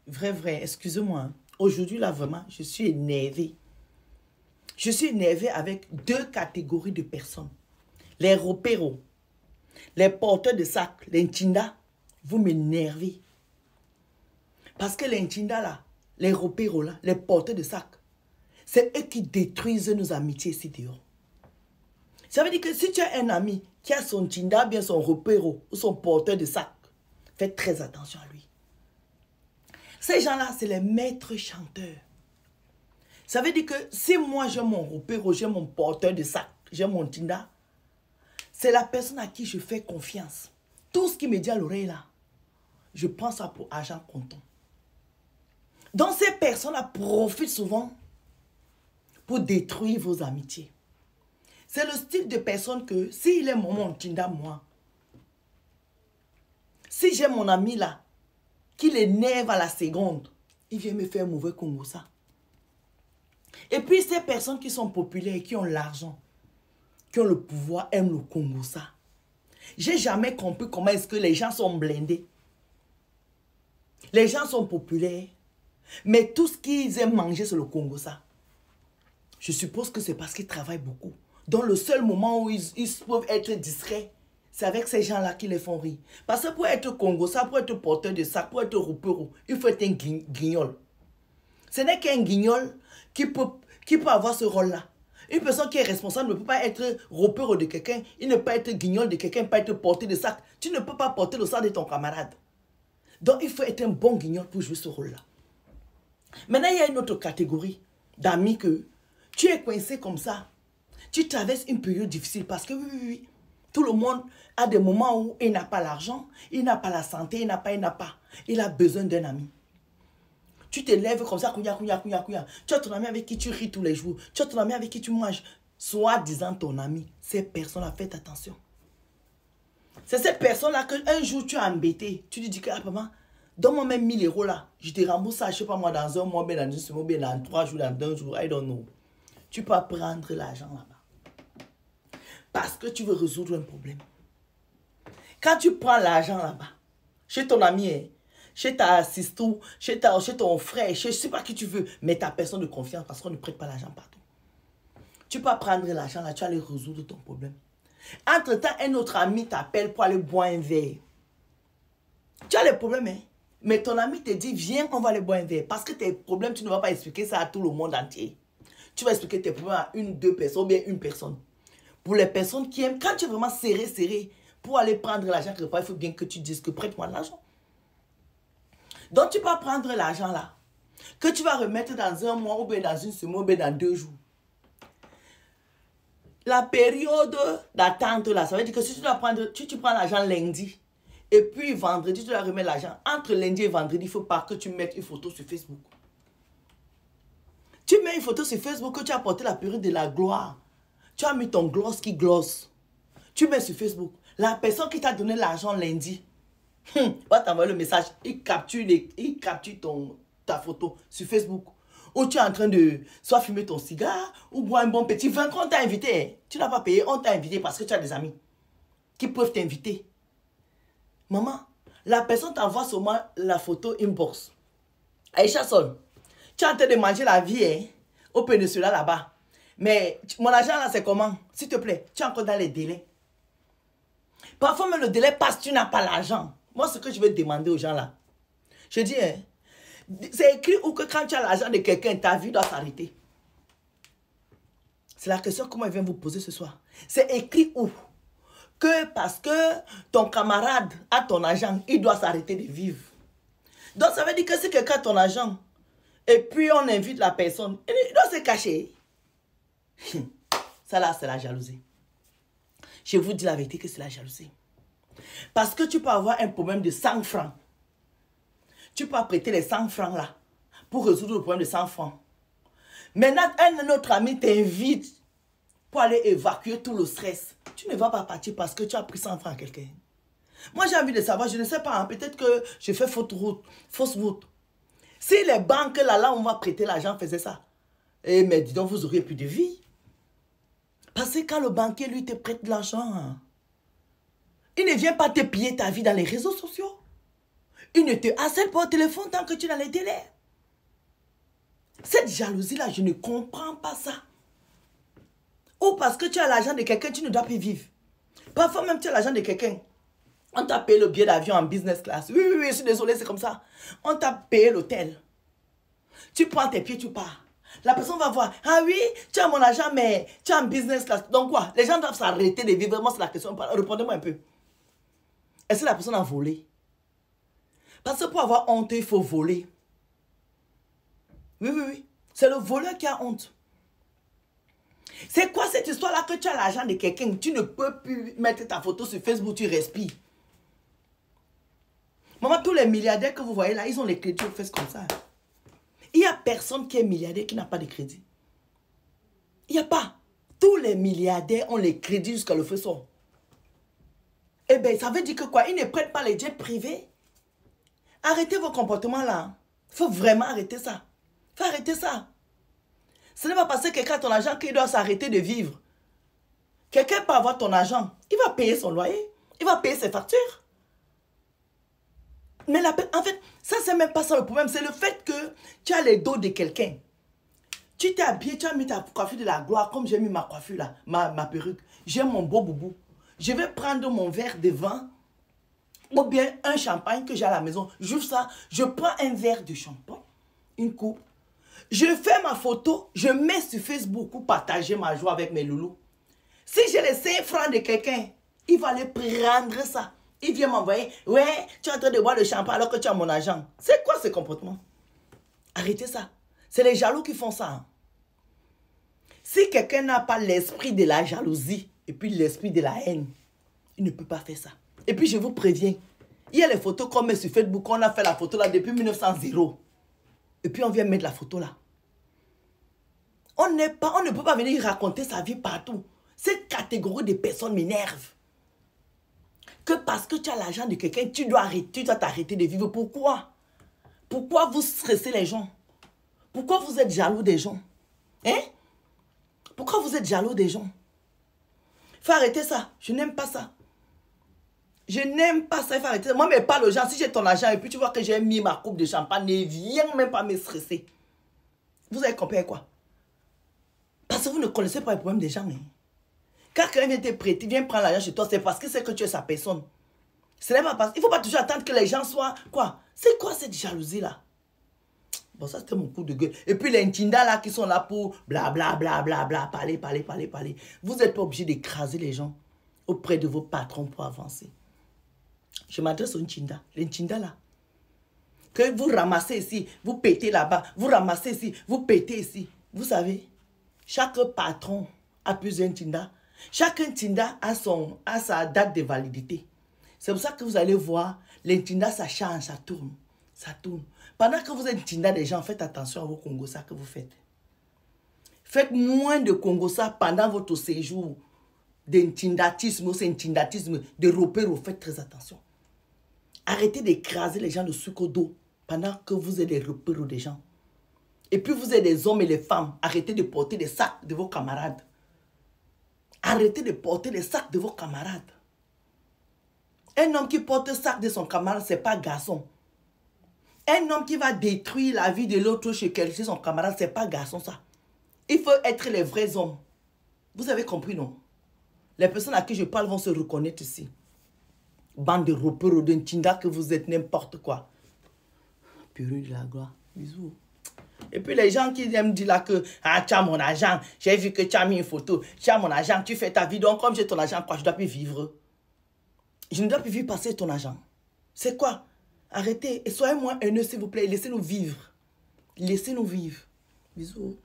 Vrai, excusez-moi. Hein. Aujourd'hui, là, vraiment, je suis énervée. Je suis énervée avec deux catégories de personnes. Les repéros, les porteurs de sacs, les nchinda, vous m'énervez. Parce que les nchinda, là, les repéros, là, les porteurs de sacs, c'est eux qui détruisent nos amitiés ici dehors. Ça veut dire que si tu as un ami qui a son nchinda, bien son repéro ou son porteur de sac, fais très attention à lui. Ces gens-là, c'est les maîtres chanteurs. Ça veut dire que si moi j'ai mon repéro, j'ai mon porteur de sac, j'ai mon nchinda, c'est la personne à qui je fais confiance. Tout ce qui me dit à l'oreille là, je prends ça pour argent comptant. Donc ces personnes-là profitent souvent pour détruire vos amitiés. C'est le style de personne que, s'il est mon nchinda, moi, si j'ai mon ami là, qui l'énerve à la seconde, il vient me faire un mauvais Congo ça. Et puis ces personnes qui sont populaires et qui ont l'argent, qui ont le pouvoir, aiment le Congo ça. J'ai jamais compris comment est-ce que les gens sont blindés. Les gens sont populaires, mais tout ce qu'ils aiment manger, c'est le Congo ça. Je suppose que c'est parce qu'ils travaillent beaucoup. Donc le seul moment où ils peuvent être discrets, c'est avec ces gens-là qui les font rire. Parce que pour être Congo ça, pour être porteur de sac, pour être roupero, il faut être un guignol. Ce n'est qu'un guignol qui peut avoir ce rôle-là. Une personne qui est responsable ne peut pas être repère de quelqu'un, il ne peut pas être guignol de quelqu'un, pas être porté de sac. Tu ne peux pas porter le sac de ton camarade. Donc il faut être un bon guignol pour jouer ce rôle-là. Maintenant, il y a une autre catégorie d'amis que tu es coincé comme ça. Tu traverses une période difficile parce que oui, tout le monde a des moments où il n'a pas l'argent, il n'a pas la santé, il n'a pas. Il a besoin d'un ami. Tu te lèves comme ça, couilla. Tu as ton ami avec qui tu ris tous les jours. Tu as ton ami avec qui tu manges. Soi-disant ton ami. Ces personnes-là, faites attention. C'est ces personnes-là qu'un jour tu as embêté. Tu lui dis que, ah, maman, donne-moi même 1000 € là. Je te rembourse ça, je ne sais pas moi, dans un mois, bien dans une semaine, bien dans 3 jours, dans 2 jours. I don't know. Tu peux prendre l'argent là-bas. Parce que tu veux résoudre un problème. Quand tu prends l'argent là-bas, chez ton ami, chez ta assistante, chez ton frère, je ne sais pas qui tu veux, mais ta personne de confiance parce qu'on ne prête pas l'argent partout. Tu peux prendre l'argent là, tu vas aller résoudre ton problème. Entre-temps, un autre ami t'appelle pour aller boire un verre. Tu as les problèmes, hein? Mais ton ami te dit, viens, on va aller boire un verre. Parce que tes problèmes, tu ne vas pas expliquer ça à tout le monde entier. Tu vas expliquer tes problèmes à une, deux personnes, ou bien une personne. Pour les personnes qui aiment, quand tu es vraiment serré, pour aller prendre l'argent, il faut bien que tu dises que prête-moi de l'argent. Donc, tu vas prendre l'argent là, que tu vas remettre dans un mois, ou bien dans une semaine, ou bien dans 2 jours. La période d'attente là, ça veut dire que si tu dois prendre, tu prends l'argent lundi, et puis vendredi, tu dois remettre l'argent. Entre lundi et vendredi, il ne faut pas que tu mettes une photo sur Facebook. Tu mets une photo sur Facebook que tu as porté la période de la gloire. Tu as mis ton gloss qui glosse. Tu mets sur Facebook. La personne qui t'a donné l'argent lundi, va t'envoyer le message, il capture ta photo sur Facebook. Ou tu es en train de soit fumer ton cigare, ou boire un bon petit vin qu'on t'a invité. Hein. Tu n'as pas payé, on t'a invité parce que tu as des amis qui peuvent t'inviter. Maman, la personne t'envoie seulement la photo inbox. Aïcha Sol, tu es en train de manger la vie hein, au Peninsula là-bas. Mais mon argent là, c'est comment? S'il te plaît, tu es encore dans les délais. Parfois même le délai passe, tu n'as pas l'argent. Moi, ce que je vais demander aux gens là, je dis, hein, c'est écrit où que quand tu as l'argent de quelqu'un, ta vie doit s'arrêter. C'est la question qu'on vient vous poser ce soir. C'est écrit où? Que parce que ton camarade a ton argent, il doit s'arrêter de vivre. Donc ça veut dire que si quelqu'un a ton argent, et puis on invite la personne, il doit se cacher. Ça là, c'est la jalousie. Je vous dis la vérité que c'est la jalousie. Parce que tu peux avoir un problème de 100 francs. Tu peux prêter les 100 francs là pour résoudre le problème de 100 francs. Maintenant, un autre ami t'invite pour aller évacuer tout le stress. Tu ne vas pas partir parce que tu as pris 100 francs à quelqu'un. Moi, j'ai envie de savoir, je ne sais pas, hein, peut-être que je fais fausse route. Si les banques là où on va prêter l'argent faisaient ça, eh, mais dis donc, vous auriez plus de vie. Parce que quand le banquier, lui, te prête de l'argent, il ne vient pas te piller ta vie dans les réseaux sociaux. Il ne te harcèle pas au téléphone tant que tu n'as les délais. Cette jalousie-là, je ne comprends pas ça. Ou parce que tu as l'argent de quelqu'un, tu ne dois plus vivre. Parfois même tu as l'argent de quelqu'un. On t'a payé le billet d'avion en business class. Oui, oui, oui, je suis désolé, c'est comme ça. On t'a payé l'hôtel. Tu prends tes pieds, tu pars. La personne va voir. Ah oui, tu as mon argent, mais tu es en business class. Donc quoi? Les gens doivent s'arrêter de vivre. Vraiment, c'est la question. Répondez-moi un peu. Est-ce que la personne a volé? Parce que pour avoir honte, il faut voler. Oui, oui, oui. C'est le voleur qui a honte. C'est quoi cette histoire-là que tu as l'argent de quelqu'un? Tu ne peux plus mettre ta photo sur Facebook, tu respires. Maman, tous les milliardaires que vous voyez là, ils ont les crédits aux fesses comme ça. Il n'y a personne qui est milliardaire qui n'a pas de crédit. Il n'y a pas. Tous les milliardaires ont les crédits jusqu'à le faisceau. Eh bien, ça veut dire que quoi? Ils ne prennent pas les jets privés. Arrêtez vos comportements là. Il faut vraiment arrêter ça. Il faut arrêter ça. Ce n'est pas parce que quelqu'un a ton argent qu'il doit s'arrêter de vivre. Quelqu'un peut avoir ton argent. Il va payer son loyer. Il va payer ses factures. Mais en fait, ça c'est même pas ça le problème. C'est le fait que tu as les dos de quelqu'un. Tu t'es habillé, tu as mis ta coiffure de la gloire, comme j'ai mis ma coiffure là, ma perruque. J'ai mon beau boubou. Je vais prendre mon verre de vin ou bien un champagne que j'ai à la maison. Juste ça, je prends un verre de champagne, une coupe. Je fais ma photo, je mets sur Facebook pour partager ma joie avec mes loulous. Si j'ai les 5 francs de quelqu'un, il va aller prendre ça. Il vient m'envoyer, ouais, tu es en train de boire le champagne alors que tu as mon argent. C'est quoi ce comportement? Arrêtez ça. C'est les jaloux qui font ça. Hein. Si quelqu'un n'a pas l'esprit de la jalousie et puis l'esprit de la haine, il ne peut pas faire ça. Et puis je vous préviens, il y a les photos qu'on met sur Facebook, on a fait la photo là depuis 1900. Et puis on vient mettre la photo là. On ne peut pas venir raconter sa vie partout. Cette catégorie de personnes m'énerve. Que parce que tu as l'argent de quelqu'un, tu dois t'arrêter de vivre. Pourquoi? Pourquoi vous stressez les gens? Pourquoi vous êtes jaloux des gens? Hein? Pourquoi vous êtes jaloux des gens? Il faut arrêter ça. Je n'aime pas ça. Je n'aime pas ça. Il faut arrêter ça. Moi, mais pas le genre. Si j'ai ton argent et puis tu vois que j'ai mis ma coupe de champagne, ne viens même pas me stresser. Vous avez compris quoi? Parce que vous ne connaissez pas le problème des gens. Hein? Quand quelqu'un vient te prêter, vient prendre l'argent chez toi, c'est parce que c'est que tu es sa personne. Ce n'est pas parce... Il ne faut pas toujours attendre que les gens soient... Quoi? C'est quoi cette jalousie-là? Bon, ça c'était mon coup de gueule. Et puis les Ntinda là qui sont là pour bla parler. Vous n'êtes pas obligé d'écraser les gens auprès de vos patrons pour avancer. Je m'adresse aux Ntinda. Les Ntinda là. Que vous ramassez ici, vous pétez là-bas. Vous ramassez ici, vous pétez ici. Vous savez, chaque patron a plusieurs Ntinda. Chaque Ntinda a sa date de validité. C'est pour ça que vous allez voir, les Ntinda, ça change, ça tourne. Ça tourne. Pendant que vous êtes Ntinda des gens, faites attention à vos Congosa que vous faites. Faites moins de Congosa pendant votre séjour d'intindatisme ou intindatisme, de repéro. Faites très attention. Arrêtez d'écraser les gens de sucre d'eau pendant que vous êtes des repéros des gens. Et puis vous êtes des hommes et des femmes. Arrêtez de porter des sacs de vos camarades. Arrêtez de porter les sacs de vos camarades. Un homme qui porte le sac de son camarade, ce n'est pas garçon. Un homme qui va détruire la vie de l'autre chez son camarade, ce n'est pas garçon ça. Il faut être les vrais hommes. Vous avez compris, non? Les personnes à qui je parle vont se reconnaître ici. Bande de repères d'un Tinda que vous êtes n'importe quoi. Purée de la gloire. Bisous. Et puis les gens qui aiment dire là que ah, tu as mon argent, j'ai vu que tu as mis une photo, tu as mon argent, tu fais ta vie, donc comme j'ai ton argent, quoi, je ne dois plus vivre. Je ne dois plus vivre passer ton argent. C'est quoi? Arrêtez et soyez moins haineux s'il vous plaît, laissez-nous vivre. Laissez-nous vivre. Bisous.